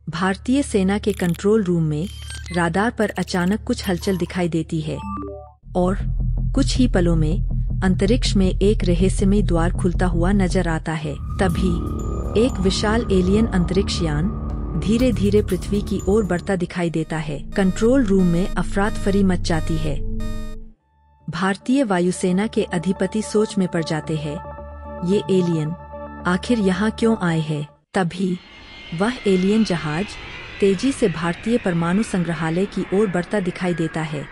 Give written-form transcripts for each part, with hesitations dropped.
भारतीय सेना के कंट्रोल रूम में राडार पर अचानक कुछ हलचल दिखाई देती है और कुछ ही पलों में अंतरिक्ष में एक रहस्यमय द्वार खुलता हुआ नजर आता है। तभी एक विशाल एलियन अंतरिक्ष यान धीरे धीरे पृथ्वी की ओर बढ़ता दिखाई देता है। कंट्रोल रूम में अफरातफरी मच जाती है। भारतीय वायुसेना के अधिपति सोच में पड़ जाते हैं, ये एलियन आखिर यहाँ क्यों आए हैं? तभी वह एलियन जहाज तेजी से भारतीय परमाणु संग्रहालय की ओर बढ़ता दिखाई देता है।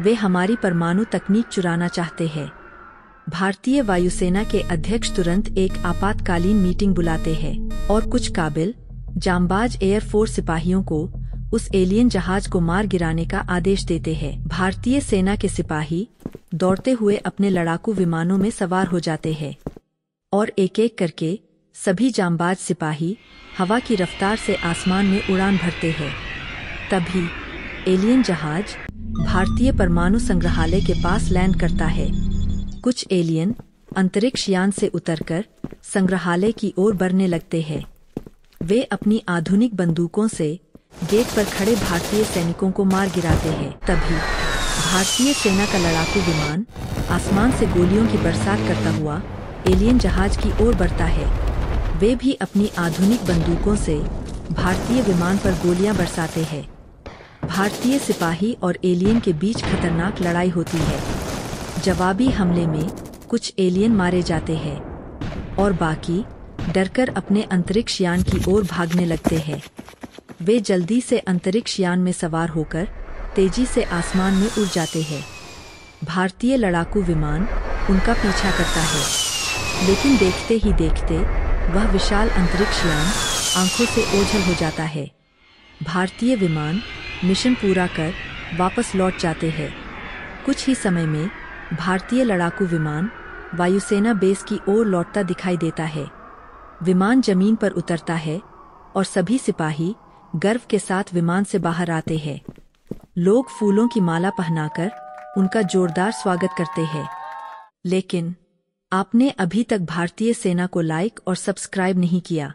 वे हमारी परमाणु तकनीक चुराना चाहते हैं। भारतीय वायुसेना के अध्यक्ष तुरंत एक आपातकालीन मीटिंग बुलाते हैं और कुछ काबिल जांबाज एयरफोर्स सिपाहियों को उस एलियन जहाज को मार गिराने का आदेश देते हैं। भारतीय सेना के सिपाही दौड़ते हुए अपने लड़ाकू विमानों में सवार हो जाते हैं और एक एक करके सभी जांबाज सिपाही हवा की रफ्तार से आसमान में उड़ान भरते हैं। तभी एलियन जहाज भारतीय परमाणु संग्रहालय के पास लैंड करता है। कुछ एलियन अंतरिक्ष यान से उतरकर संग्रहालय की ओर बढ़ने लगते हैं। वे अपनी आधुनिक बंदूकों से गेट पर खड़े भारतीय सैनिकों को मार गिराते हैं। तभी भारतीय सेना का लड़ाकू विमान आसमान से गोलियों की बरसात करता हुआ एलियन जहाज की ओर बढ़ता है। वे भी अपनी आधुनिक बंदूकों से भारतीय विमान पर गोलियां बरसाते हैं। भारतीय सिपाही और एलियन के बीच खतरनाक लड़ाई होती है। जवाबी हमले में कुछ एलियन मारे जाते हैं और बाकी डरकर अपने अंतरिक्ष यान की ओर भागने लगते हैं। वे जल्दी से अंतरिक्ष यान में सवार होकर तेजी से आसमान में उड़ जाते हैं। भारतीय लड़ाकू विमान उनका पीछा करता है, लेकिन देखते ही देखते वह विशाल अंतरिक्ष यान आंखों से ओझल हो जाता है। भारतीय विमान मिशन पूरा कर वापस लौट जाते हैं। कुछ ही समय में भारतीय लड़ाकू विमान वायुसेना बेस की ओर लौटता दिखाई देता है। विमान जमीन पर उतरता है और सभी सिपाही गर्व के साथ विमान से बाहर आते हैं। लोग फूलों की माला पहनाकर उनका जोरदार स्वागत करते हैं। लेकिन आपने अभी तक भारतीय सेना को लाइक और सब्सक्राइब नहीं किया।